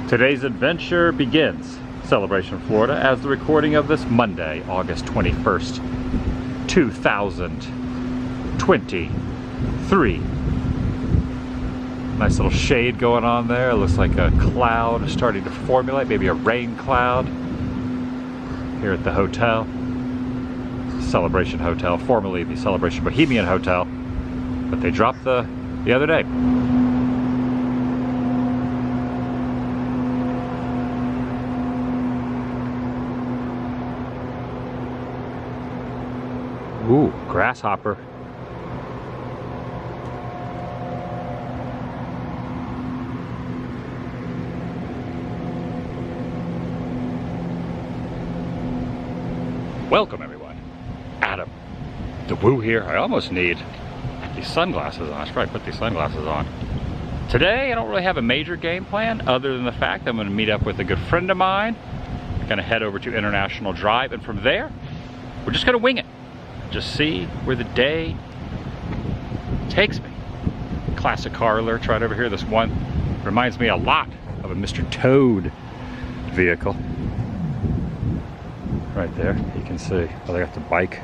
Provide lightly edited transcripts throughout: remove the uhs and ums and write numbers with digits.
Today's adventure begins, Celebration, Florida, as the recording of this Monday, August 21st, 2023. Nice little shade going on there. It looks like a cloud starting to formulate, maybe a rain cloud here at the hotel. Celebration Hotel, formerly the Celebration Bohemian Hotel, but they dropped the other day. Ooh, grasshopper. Welcome everyone. Adam, the Woo here. I almost need these sunglasses on. I should probably put these sunglasses on. Today I don't really have a major game plan other than the fact that I'm going to meet up with a good friend of mine. I'm going to head over to International Drive, and from there we're just going to wing it. Just see where the day takes me. Classic car alert right over here. This one reminds me a lot of a Mr. Toad vehicle. Right there, you can see. Well, they got the bike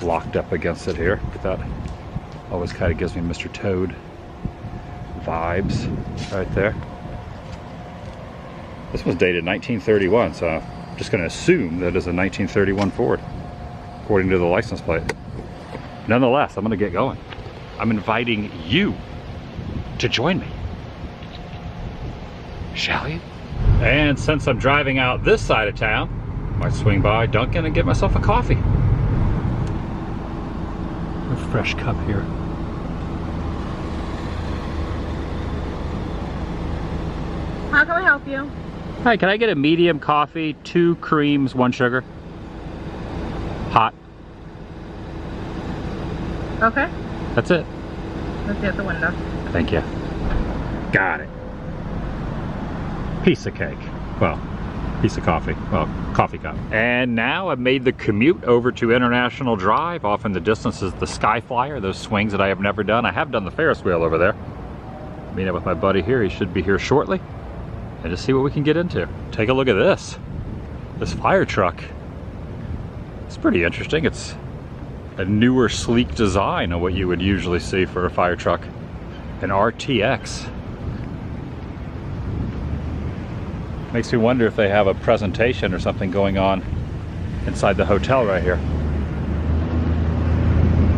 locked up against it here. That always kind of gives me Mr. Toad vibes right there. This was dated 1931, so I'm just going to assume that is a 1931 Ford, according to the license plate. Nonetheless, I'm going to get going. I'm inviting you to join me. Shall you? And since I'm driving out this side of town, I might swing by Dunkin' and get myself a coffee. A fresh cup here. How can we help you? Hi, can I get a medium coffee, 2 creams, 1 sugar? Hot. Okay. That's it. Let's see at the window. Thank you. Got it. Piece of cake. Well, piece of coffee. Well, coffee cup. And now I've made the commute over to International Drive. Off in the distance is the Sky Flyer, those swings that I have never done. I have done the Ferris wheel over there. Meeting up with my buddy here. He should be here shortly. And just see what we can get into. Take a look at this. This fire truck. It's pretty interesting. It's a newer, sleek design of what you would usually see for a fire truck. An RTX. Makes me wonder if they have a presentation or something going on inside the hotel right here.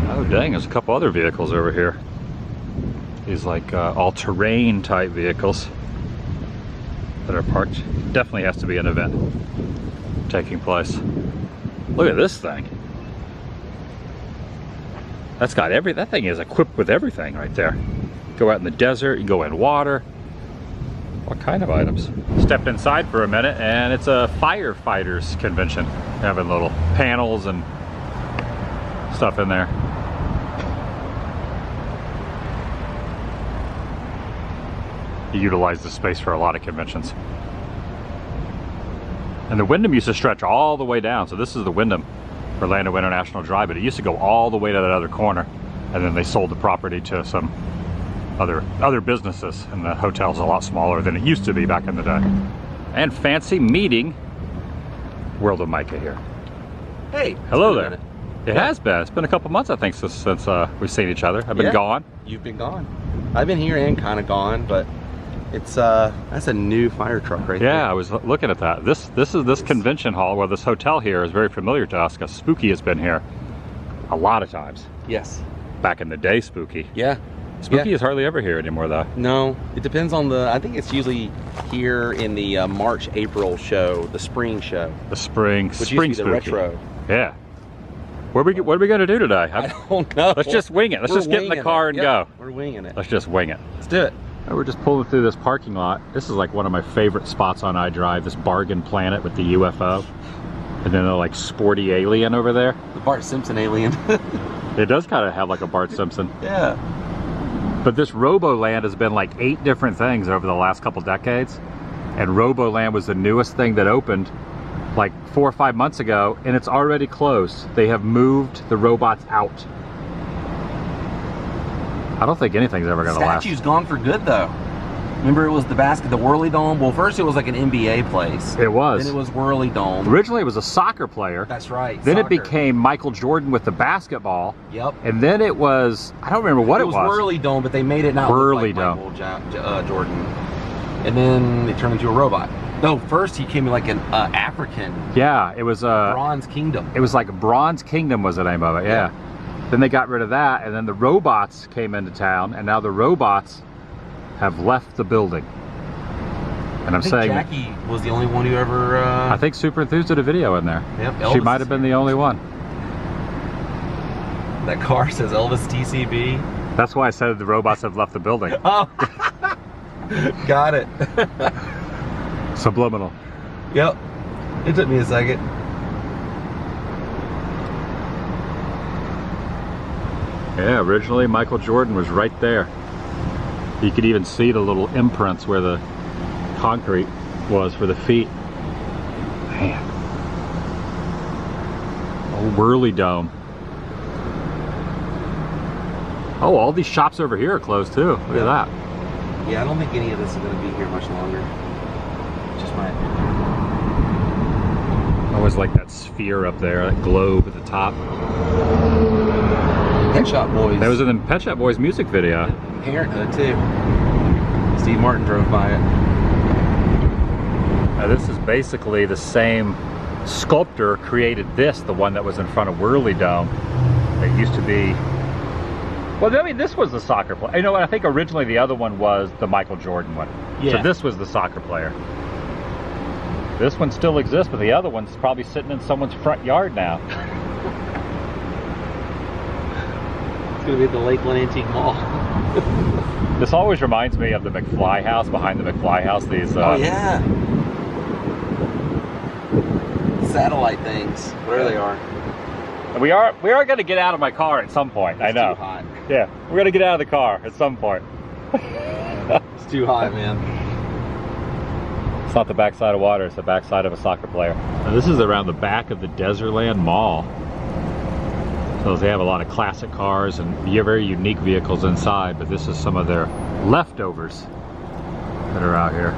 Oh dang, there's a couple other vehicles over here. These like all-terrain type vehicles that are parked. Definitely has to be an event taking place. Look at this thing. That's got that thing is equipped with everything right there. Go out in the desert, you go in water. What kind of items? Stepped inside for a minute and it's a firefighters convention. Having little panels and stuff in there. You utilize the space for a lot of conventions. And the Wyndham used to stretch all the way down. So this is the Wyndham, Orlando International Drive, but it used to go all the way to that other corner. And then they sold the property to some other businesses, and the hotel's a lot smaller than it used to be back in the day. And fancy meeting World of Micah here. Hey. Hello there. It has been. It's been a couple months, I think, since we've seen each other. I've been gone. You've been gone. I've been here and kind of gone, but it's that's a new fire truck right there. Yeah, I was looking at that. This convention hall, well, this hotel here is very familiar to us because Spooky has been here a lot of times. Yes. Back in the day, Spooky. Yeah. Spooky is hardly ever here anymore, though. No, it depends on I think it's usually here in the March, April show, the spring show. The spring Spooky. The retro. Yeah. What are we going to do today? I don't know. Let's just wing it. Let's just get in the car and go. We're winging it. Let's just wing it. Let's do it. We're just pulling through this parking lot. This is like one of my favorite spots on iDrive, this Bargain Planet with the UFO. And then the like sporty alien over there. The Bart Simpson alien. It does kind of have like a Bart Simpson. Yeah. But this Roboland has been like 8 different things over the last couple decades. And Roboland was the newest thing that opened like 4 or 5 months ago, and it's already closed. They have moved the robots out. I don't think anything's ever gonna last. Statue's gone for good though. Remember, it was the Whirly Dome. Well, first it was like an NBA place. It was. Then it was Whirly Dome. Originally, it was a soccer player. That's right. Then soccer. it became Michael Jordan with the basketball. Yep. And then it was, I don't remember what it was. It was Whirly Dome, but they made it not Whirly look like Dome. Michael Jordan. And then it turned into a robot. No, first he came in like an African. Yeah, it was Bronze Kingdom. It was like Bronze Kingdom was the name of it. Yeah. Then they got rid of that, and then the robots came into town, and now the robots have left the building. And I'm saying Jackie was the only one who ever. I think Super Enthused did a video in there. Yep, She Elvis might have been the only one. That car says Elvis TCB. That's why I said the robots have left the building. Oh, got it. Subliminal. Yep. It took me a second. Yeah, originally Michael Jordan was right there. You could even see the little imprints where the concrete was for the feet. Man. Oh, Whirly Dome. Oh, all these shops over here are closed too. Look at that. Yeah, I don't think any of this is going to be here much longer. Just my opinion. I always like that sphere up there, that globe at the top. Pet Shop Boys. That was in the Pet Shop Boys music video. Parenthood too. Steve Martin drove by it. Now this is basically the same sculptor created this, the one that was in front of Whirly Dome. It used to be, well, I mean, this was the soccer player. You know what, I think originally the other one was the Michael Jordan one. Yeah. So this was the soccer player. This one still exists, but the other one's probably sitting in someone's front yard now. It's going to be at the Lakeland Antique Mall. This always reminds me of the McFly house, behind the McFly house. These oh yeah. Satellite things, whatever they are. We are going to get out of my car at some point. I know. Too hot. Yeah, we're going to get out of the car at some point. It's too hot, man. It's not the backside of water, it's the backside of a soccer player. Now, this is around the back of the Desertland Mall. So they have a lot of classic cars and very unique vehicles inside, but this is some of their leftovers that are out here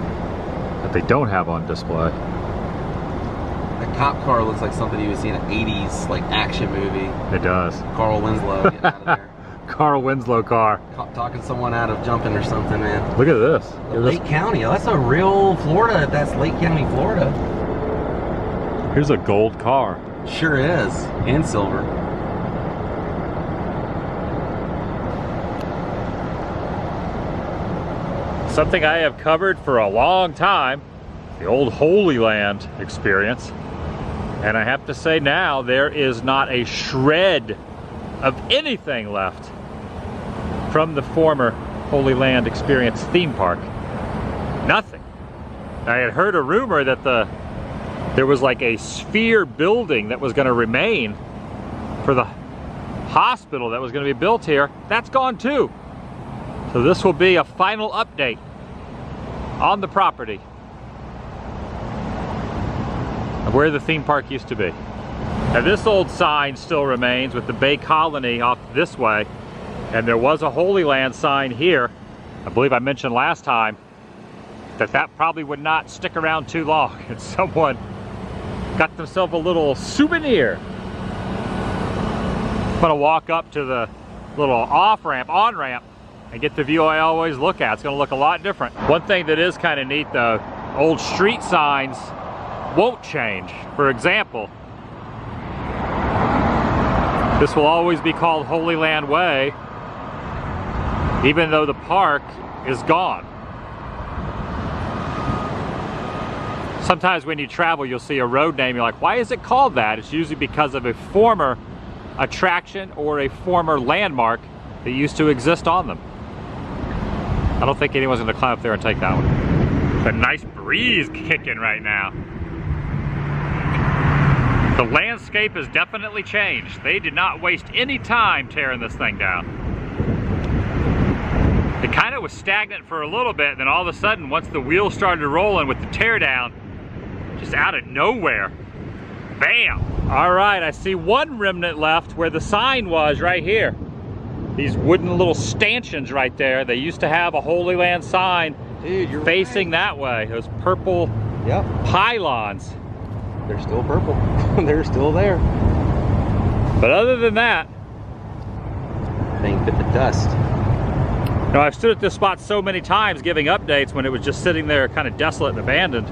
that they don't have on display. That cop car looks like something you would see in an 80s like action movie. It does. Carl Winslow getting out of there. Carl Winslow car. Talking someone out of jumping or something, man. Look at this. Lake County. Oh, that's a real Florida. That's Lake County, Florida. Here's a gold car. Sure is. And silver. Something I have covered for a long time, the old Holy Land experience. And I have to say now, there is not a shred of anything left from the former Holy Land experience theme park. Nothing. I had heard a rumor that there was like a sphere building that was going to remain for the hospital that was going to be built here. That's gone too. So this will be a final update on the property of where the theme park used to be. Now this old sign still remains with the Bay Colony off this way, and there was a Holy Land sign here. I believe I mentioned last time that probably would not stick around too long, and someone got themselves a little souvenir. I'm gonna walk up to the little off-ramp, on-ramp, and get the view I always look at. It's gonna look a lot different. One thing that is kind of neat though, old street signs won't change. For example, this will always be called Holy Land Way, even though the park is gone. Sometimes when you travel, you'll see a road name, you're like, why is it called that? It's usually because of a former attraction or a former landmark that used to exist on them. I don't think anyone's gonna climb up there and take that one. A nice breeze kicking right now. The landscape has definitely changed. They did not waste any time tearing this thing down. It kind of was stagnant for a little bit, then all of a sudden, once the wheels started rolling with the teardown, just out of nowhere, bam! All right, I see one remnant left where the sign was right here. These wooden little stanchions right there. They used to have a Holy Land sign Dude, you're facing right. that way. Those purple Yep. pylons. They're still purple. They're still there. But other than that, Thing bit the dust. you know, I've stood at this spot so many times giving updates when it was just sitting there kind of desolate and abandoned.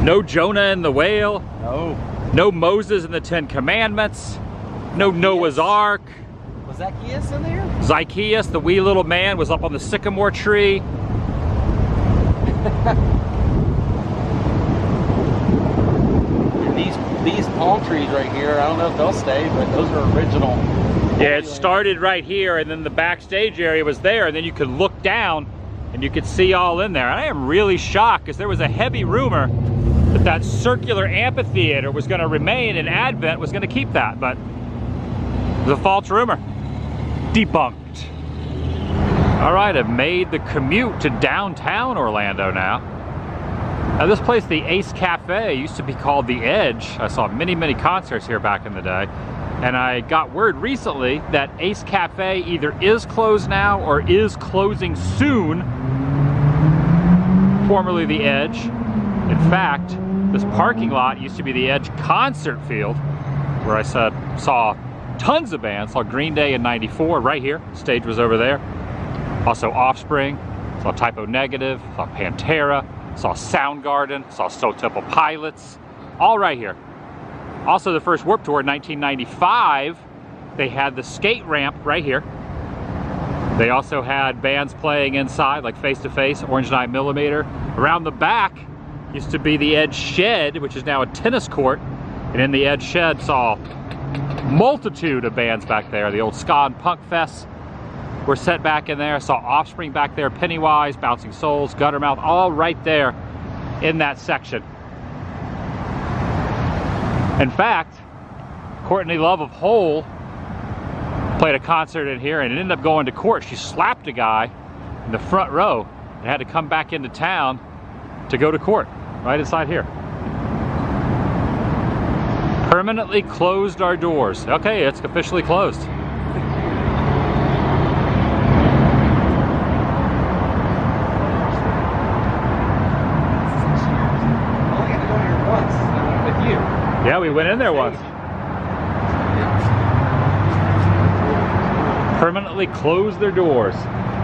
No Jonah and the whale. No. No Moses and the Ten Commandments. No Noah's Ark. Was Zacchaeus in there? Zacchaeus, the wee little man, was up on the sycamore tree. And these palm trees right here, I don't know if they'll stay, but those are original. Yeah, it started right here, and then the backstage area was there, and then you could look down and you could see all in there. And I am really shocked because there was a heavy rumor that that circular amphitheater was going to remain and Advent was going to keep that, but it was a false rumor. Debunked. All right, I've made the commute to downtown Orlando now. Now this place, the Ace Cafe, used to be called The Edge. I saw many, many concerts here back in the day. And I got word recently that Ace Cafe either is closed now or is closing soon, formerly The Edge. In fact, this parking lot used to be the Edge concert field, where I saw tons of bands. Saw Green Day in '94 right here. Stage was over there. Also Offspring, saw Typo Negative, saw Pantera, saw Soundgarden, saw Stone Temple Pilots, all right here. Also the first Warped Tour in 1995, they had the skate ramp right here. They also had bands playing inside like Face to Face, Orange 9mm. Around the back used to be the Edge Shed, which is now a tennis court. And in the Edge Shed saw multitude of bands back there. The old ska and punk fests were set back in there. Saw Offspring back there, Pennywise, Bouncing Souls, Guttermouth, all right there in that section. In fact, Courtney Love of Hole played a concert in here and it ended up going to court. She slapped a guy in the front row and had to come back into town to go to court, right inside here. Permanently closed our doors. Okay, it's officially closed. Yeah, we went in there once. Permanently closed their doors.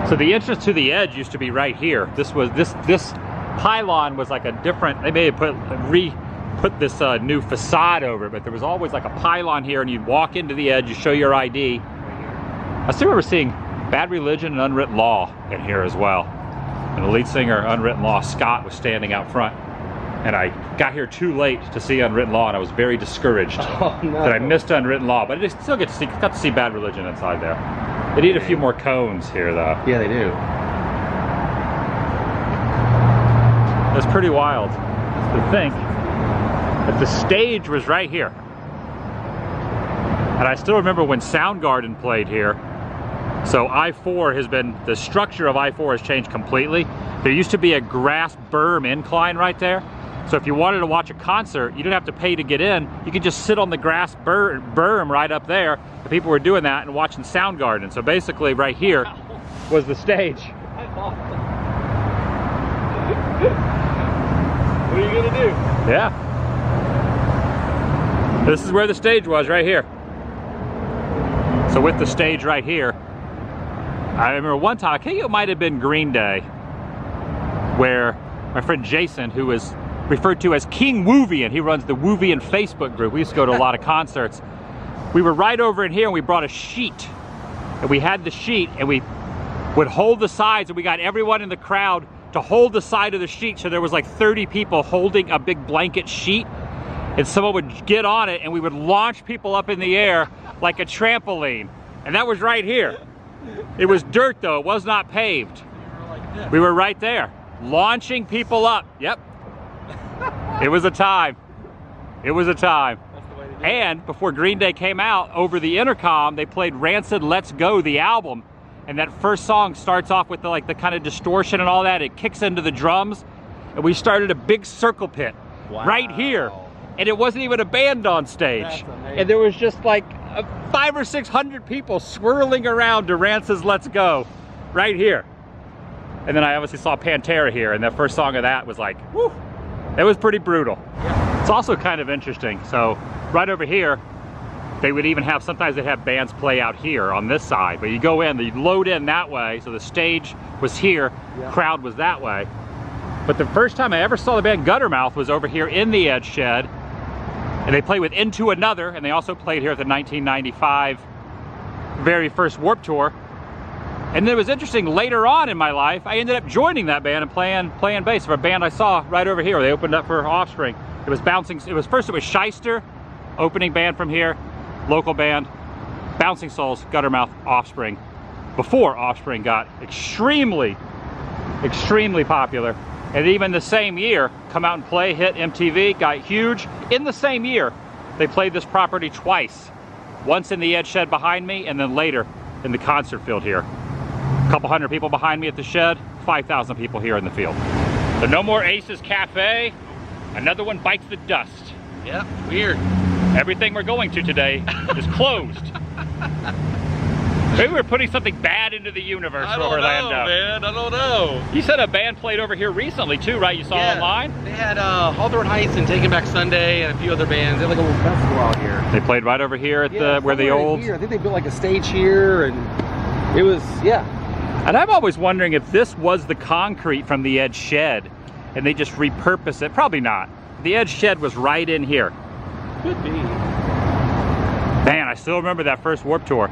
So the entrance to the Edge used to be right here. This pylon was like a different, they may have put this new facade over it, but there was always like a pylon here and you'd walk into the Edge, you show your ID. I still remember seeing Bad Religion and Unwritten Law in here as well. And the lead singer, Unwritten Law, Scott, was standing out front. And I got here too late to see Unwritten Law, and I was very discouraged that I missed Unwritten Law. But I still got to see Bad Religion inside there. They need a few more cones here, though. Yeah, they do. It's pretty wild to think that the stage was right here. And I still remember when Soundgarden played here. So I-4 has been, the structure of I-4 has changed completely. There used to be a grass berm incline right there. So if you wanted to watch a concert, you didn't have to pay to get in. You could just sit on the grass berm right up there. The people were doing that and watching Soundgarden. So basically right here was the stage. What are you gonna do? Yeah. This is where the stage was, right here. So with the stage right here, I remember one time, I think it might have been Green Day, where my friend Jason, who is referred to as King Woovian, he runs the Woovian Facebook group. We used to go to a lot of concerts. We were right over in here and we brought a sheet. And we had the sheet and we would hold the sides and we got everyone in the crowd to hold the side of the sheet. So there was like 30 people holding a big blanket sheet. And someone would get on it and we would launch people up in the air like a trampoline. And that was right here. It was dirt though, it was not paved. We were right there, launching people up. Yep. It was a time. It was a time. And before Green Day came out, over the intercom, they played Rancid Let's Go, the album. And that first song starts off with the kind of distortion and all that. It kicks into the drums. And we started a big circle pit right here. And it wasn't even a band on stage. And there was just like 500 or 600 people swirling around to Rancid's Let's Go right here. And then I obviously saw Pantera here, and the first song of that was like, whew, it was pretty brutal. Yeah. It's also kind of interesting. So right over here, they would even have, sometimes they'd have bands play out here on this side, but you go in, you load in that way, so the stage was here, yeah. Crowd was that way. But the first time I ever saw the band Guttermouth was over here in the Edge Shed, and they played with Into Another, and they also played here at the 1995 very first Warped Tour. And then it was interesting, later on in my life, I ended up joining that band and playing bass for a band I saw right over here. They opened up for Offspring. It was first it was Shyster, opening band from here, local band, Bouncing Souls, Guttermouth, Offspring, before Offspring got extremely popular. And even the same year, Come Out and Play hit MTV, got huge. In the same year, they played this property twice. Once in the Edge Shed behind me, and then later in the concert field here. A couple hundred people behind me at the shed, 5,000 people here in the field. So no more Aces Cafe. Another one bites the dust. Yeah, weird. Everything we're going to today is closed. Maybe we're putting something bad into the universe for Orlando. I don't know, man. I don't know. You said a band played over here recently too, right? You saw online? They had Hawthorne Heights and Taking Back Sunday and a few other bands. They had like a little festival out here. They played right over here at where the old... Here. I think they built like a stage here, and it was, yeah. And I'm always wondering if this was the concrete from the Edge Shed and they just repurposed it. Probably not. The Edge Shed was right in here. Could be. Man, I still remember that first Warped Tour.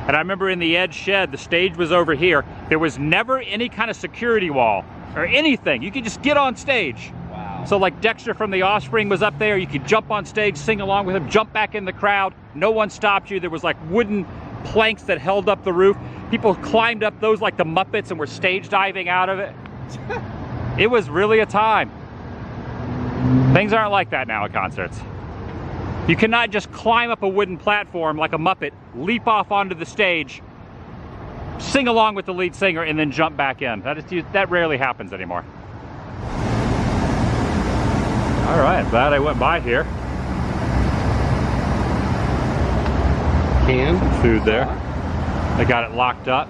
And I remember in the Edge Shed, the stage was over here. There was never any kind of security wall or anything. You could just get on stage. Wow. So like Dexter from the Offspring was up there. You could jump on stage, sing along with him, jump back in the crowd. No one stopped you. There was like wooden planks that held up the roof. People climbed up those like the Muppets and were stage diving out of it. It was really a time. Things aren't like that now at concerts. You cannot just climb up a wooden platform like a Muppet, leap off onto the stage, sing along with the lead singer, and then jump back in. That rarely happens anymore. All right, glad I went by here. Canned food there. They got it locked up.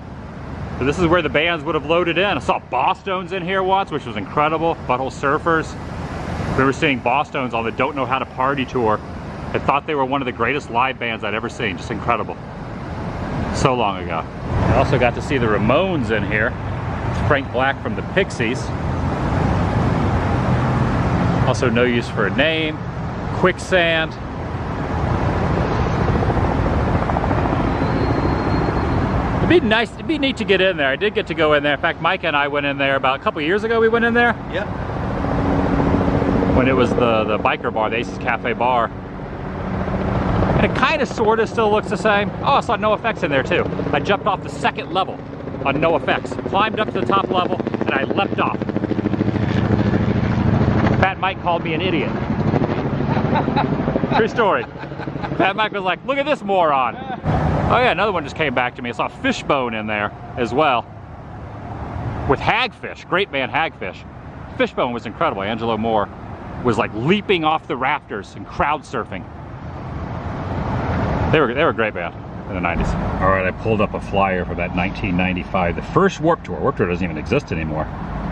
So this is where the bands would have loaded in. I saw Bosstones in here once, which was incredible. Butthole Surfers. I remember seeing Bosstones on the Don't Know How to Party tour. I thought they were one of the greatest live bands I'd ever seen. Just incredible. So long ago. I also got to see the Ramones in here. Frank Black from the Pixies. Also No Use for a Name. Quicksand. It'd be neat to get in there. I did get to go in there. In fact, Mike and I went in there about a couple years ago. We went in there. Yep. When it was the biker bar, the Aces Cafe bar. And it kind of sort of still looks the same. Oh, I saw NoFX in there too. I jumped off the second level on NoFX, climbed up to the top level, and I leapt off. Fat Mike called me an idiot. True story. Fat Mike was like, look at this moron. Oh yeah, another one just came back to me. I saw Fishbone in there as well. With Hagfish, great band Hagfish. Fishbone was incredible. Angelo Moore was like leaping off the rafters and crowd surfing. They were a great band in the 90s. All right, I pulled up a flyer for that 1995, the first Warped Tour. Warped Tour doesn't even exist anymore.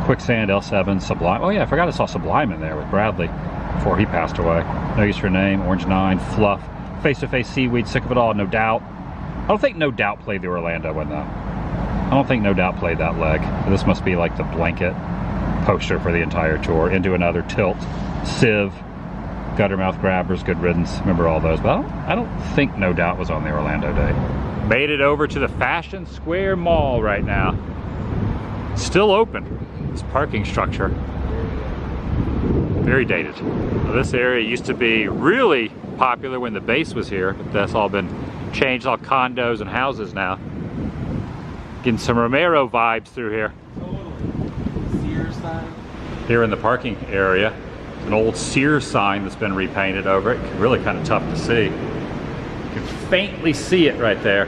Quicksand, L7, Sublime. Oh yeah, I forgot I saw Sublime in there with Bradley before he passed away. No Use for a Name, Orange 9, Fluff, Face to Face, Seaweed, Sick of It All, No Doubt. I don't think No Doubt played the Orlando one though. I don't think No Doubt played that leg. This must be like the blanket poster for the entire tour. Into Another, Tilt, Civ, Guttermouth, Grabbers, Good Riddance. Remember all those, but I don't think No Doubt was on the Orlando day. Made it over to the Fashion Square Mall right now. Still open, this parking structure. Very dated. Now, this area used to be really popular when the base was here, but that's all been changed, all condos and houses now. Getting some Romero vibes through here. Sears sign. Here in the parking area, an old Sears sign that's been repainted over it. Really kind of tough to see. You can faintly see it right there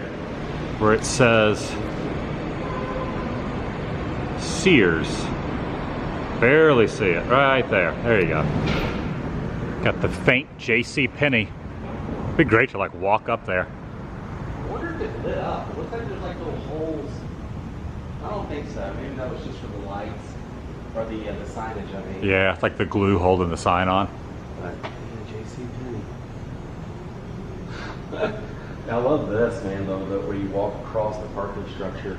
where it says Sears. Barely see it, right there. There you go. Got the faint J.C. Penney. It'd be great to like walk up there. I wonder if it lit up. It looks like there's like little holes I don't think so. Maybe that was just for the lights or the signage. I mean. Yeah, it's like the glue holding the sign on. But yeah, JC. I love this, man. Though, where you walk across the parking structure.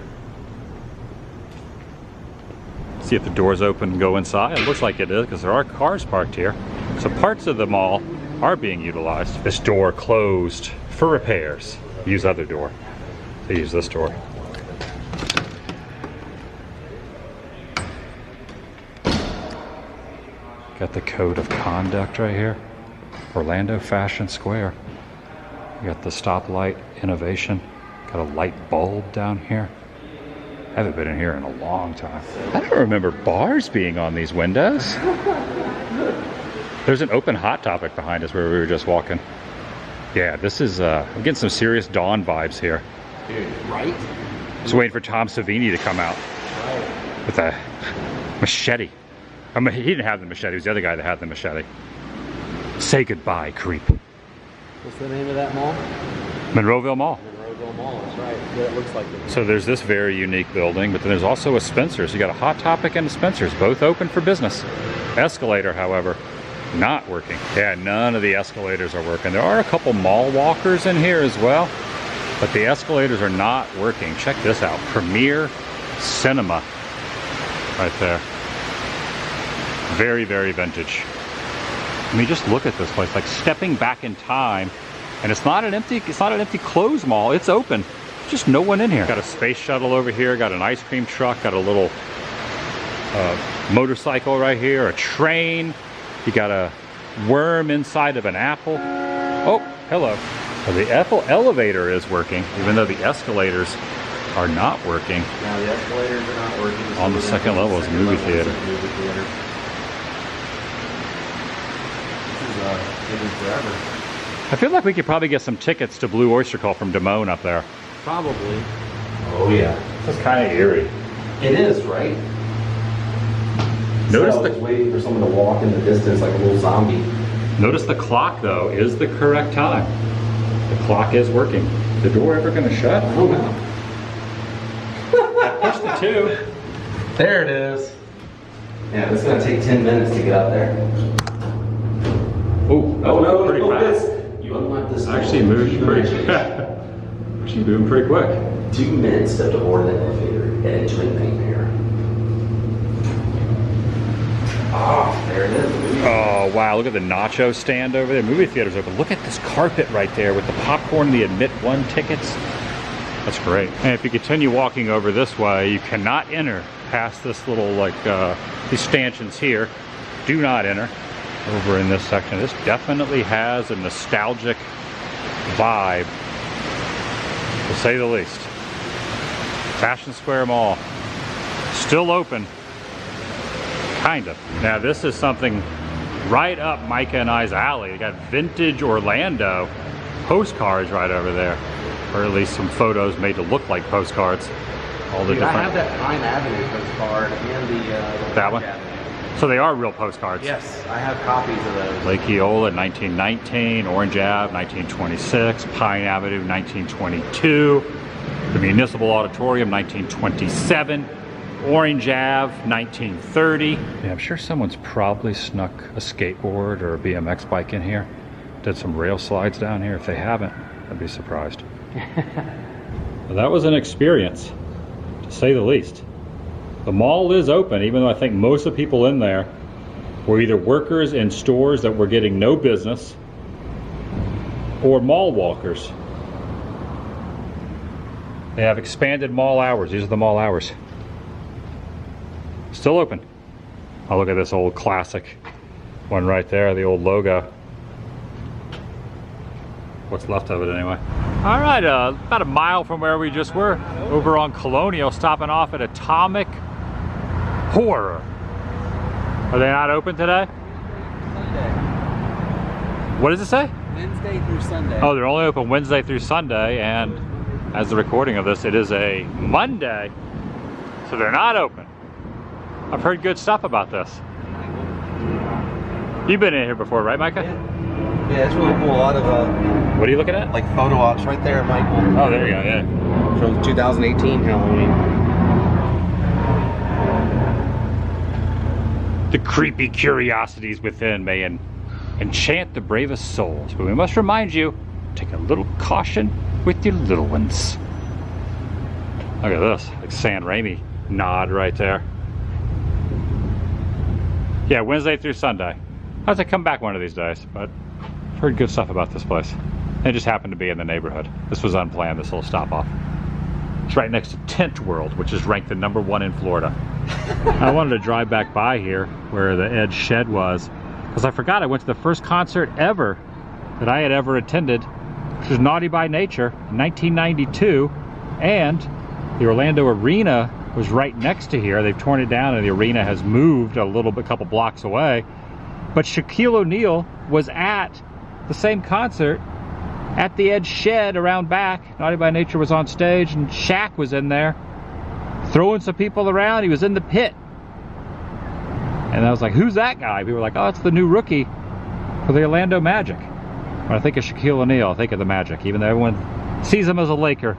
See if the doors open and go inside. It looks like it is because there are cars parked here. So parts of the mall are being utilized. This door closed for repairs. Use other door. They use this door. Got the code of conduct right here. Orlando Fashion Square. You got the stoplight innovation. Got a light bulb down here. Haven't been in here in a long time. I don't remember bars being on these windows. There's an open Hot Topic behind us where we were just walking. Yeah, this is, I'm getting some serious Dawn vibes here. Dude, right? Just waiting for Tom Savini to come out with a machete. I mean, he didn't have the machete, it was the other guy that had the machete. Say goodbye, creep. What's the name of that mall? Monroeville Mall. Monroeville Mall, that's right. Yeah, it looks like it. So there's this very unique building, but then there's also a Spencer's. You got a Hot Topic and a Spencer's, both open for business. Escalator, however, not working. Yeah, none of the escalators are working. There are a couple mall walkers in here as well, but the escalators are not working. Check this out, Premier Cinema, right there. Very, very vintage. I mean, just look at this place, like stepping back in time, and it's not an empty closed mall. It's open. Just no one in here. Got a space shuttle over here. Got an ice cream truck. Got a little motorcycle right here. A train. You got a worm inside of an apple. Oh, hello. Well, the Apple elevator is working, even though the escalators are not working. Now the escalators are not working. On the second level is a movie theater. Forever. I feel like we could probably get some tickets to Blue Oyster Cult from Damone up there. Probably. Oh yeah. This is kind of eerie. It is, right? Notice I was waiting for someone to walk in the distance like a little zombie. Notice the clock though is the correct time. The clock is working. Is the door ever going to shut? I don't know. Push the 2. There it is. Yeah, it's going to take 10 minutes to get out there. Oh, no, pretty fast. This. You unlock this. Actually moved pretty She's moving pretty quick. 2 minutes to board the elevator and into a nightmare. Oh, there it is. Oh, wow, look at the nacho stand over there. Movie theater's open. Look at this carpet right there with the popcorn, the admit 1 tickets. That's great. And if you continue walking over this way, you cannot enter past this little, like, these stanchions here. Do not enter over in this section. This definitely has a nostalgic vibe, to say the least. Fashion Square Mall. Still open. Kind of. Now this is something right up Micah and I's alley. They got vintage Orlando postcards right over there. Or at least some photos made to look like postcards. All the different. I have that Pine Avenue postcard and the that one? Avenue. So they are real postcards. Yes, I have copies of those. Lake Eola 1919, Orange Ave 1926, Pine Avenue 1922, the Municipal Auditorium 1927, Orange Ave 1930. Yeah, I'm sure someone's probably snuck a skateboard or a BMX bike in here. Did some rail slides down here. If they haven't, I'd be surprised. Well, that was an experience, to say the least. The mall is open, even though I think most of the people in there were either workers in stores that were getting no business or mall walkers. They have expanded mall hours. These are the mall hours. Still open. Oh, look at this old classic one right there, the old logo. What's left of it anyway. All right, about a mile from where we just were, over on Colonial, stopping off at Atomic Horror. Are they not open today? Sunday. What does it say? Wednesday through Sunday. Oh, they're only open Wednesday through Sunday, and as the recording of this, it is a Monday, so they're not open. I've heard good stuff about this. You've been in here before, right, Micah? Yeah, it's really cool. A lot of What are you looking at? like photo ops right there, Michael. Oh, there you go, yeah. From 2018 Halloween. The creepy curiosities within may enchant the bravest souls, but we must remind you, take a little caution with your little ones. Look at this, like San Raimi nod right there. Yeah, Wednesday through Sunday. I have to come back one of these days, but I've heard good stuff about this place. It just happened to be in the neighborhood. This was unplanned, this little stop off. It's right next to Tent World, which is ranked the #1 in Florida. I wanted to drive back by here where the Edge Shed was, because I forgot I went to the first concert ever that I had ever attended, which was Naughty by Nature in 1992, and the Orlando Arena was right next to here. They've torn it down and the arena has moved a couple blocks away. But Shaquille O'Neal was at the same concert at the Edge Shed around back. Naughty by Nature was on stage and Shaq was in there throwing some people around. He was in the pit. And I was like, who's that guy? People were like, oh, it's the new rookie for the Orlando Magic. When I think of Shaquille O'Neal, I think of the Magic. Even though everyone sees him as a Laker,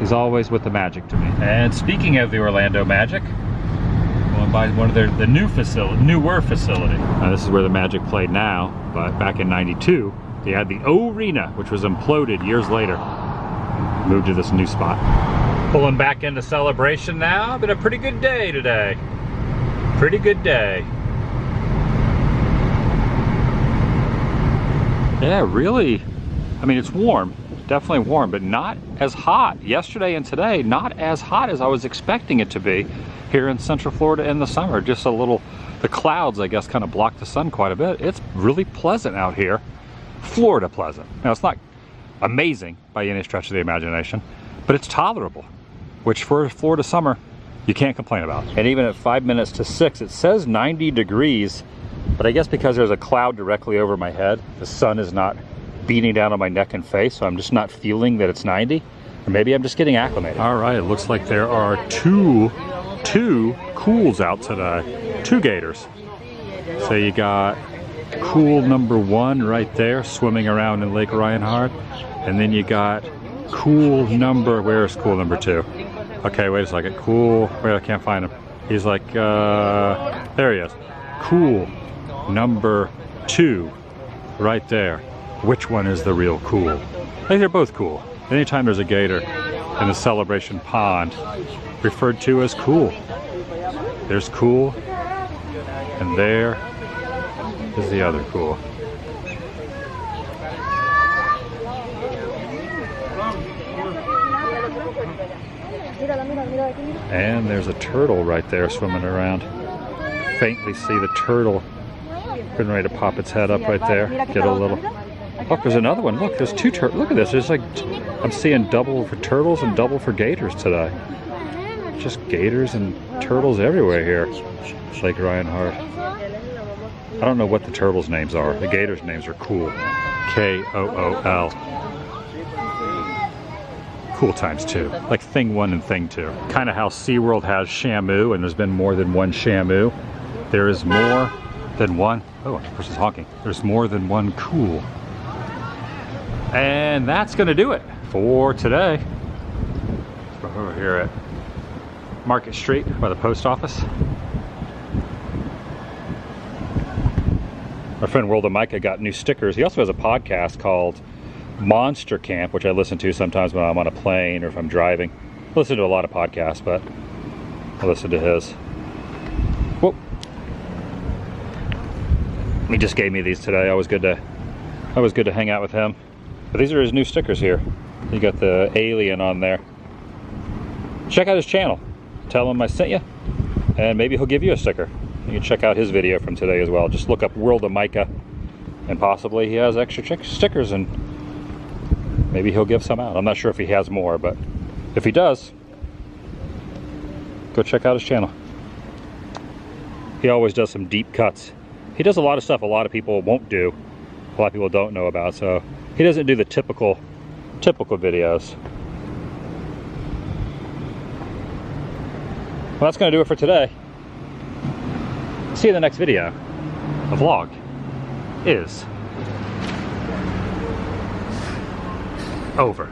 he's always with the Magic to me. And speaking of the Orlando Magic, going by one of the newer facility. This is where the Magic played now, but back in '92, they had the O-Arena, which was imploded years later. Moved to this new spot. Pulling back into Celebration now. Been a pretty good day today. Pretty good day. Yeah, really, I mean, it's warm. Definitely warm, but not as hot. Yesterday and today, not as hot as I was expecting it to be here in Central Florida in the summer. Just a little, the clouds, I guess, kind of block the sun quite a bit. It's really pleasant out here. Florida pleasant. Now, it's not amazing by any stretch of the imagination, but it's tolerable, which for Florida summer, you can't complain about. And even at 5 minutes to 6, it says 90 degrees, but I guess because there's a cloud directly over my head, the sun is not beating down on my neck and face, so I'm just not feeling that it's 90. Or maybe I'm just getting acclimated. All right, it looks like there are two cools out today. 2 gators. So you got cool #1 right there, swimming around in Lake Reinhardt. And then you got cool where's cool #2? Okay, wait a second. Cool, wait, I can't find him. He's like, there he is. Cool #2 right there. Which one is the real cool? I think they're both cool. Anytime there's a gator in the Celebration Pond, referred to as cool. There's cool, and there is the other cool. And there's a turtle right there swimming around. Faintly see the turtle getting ready to pop its head up right there. Get a little. Look, there's another one. Look, there's 2 turtles. Look at this. There's like, I'm seeing double for turtles and double for gators today. Just gators and turtles everywhere here. Lake Reinhardt. I don't know what the turtles' names are. The gators' names are cool. K-O-O-L. Cool times 2. Like thing 1 and thing 2. Kind of how SeaWorld has Shamu, and there's been more than one Shamu. There is more than one. Oh, the person's honking. There's more than one cool. And that's gonna do it for today. We're over here at Market Street by the post office. My friend World of Micah got new stickers. He also has a podcast called Monster Camp, which I listen to sometimes when I'm on a plane or if I'm driving. I listen to a lot of podcasts, but I listen to his. Whoa. He just gave me these today. Always good to hang out with him. But these are his new stickers here. You got the alien on there. Check out his channel. Tell him I sent you, and maybe he'll give you a sticker. You can check out his video from today as well. Just look up World of Micah, and possibly he has extra stickers, and maybe he'll give some out. I'm not sure if he has more, but if he does, go check out his channel. He always does some deep cuts. He does a lot of stuff a lot of people won't do, a lot of people don't know about, so he doesn't do the typical videos. Well, that's going to do it for today. See you in the next video. The vlog is over.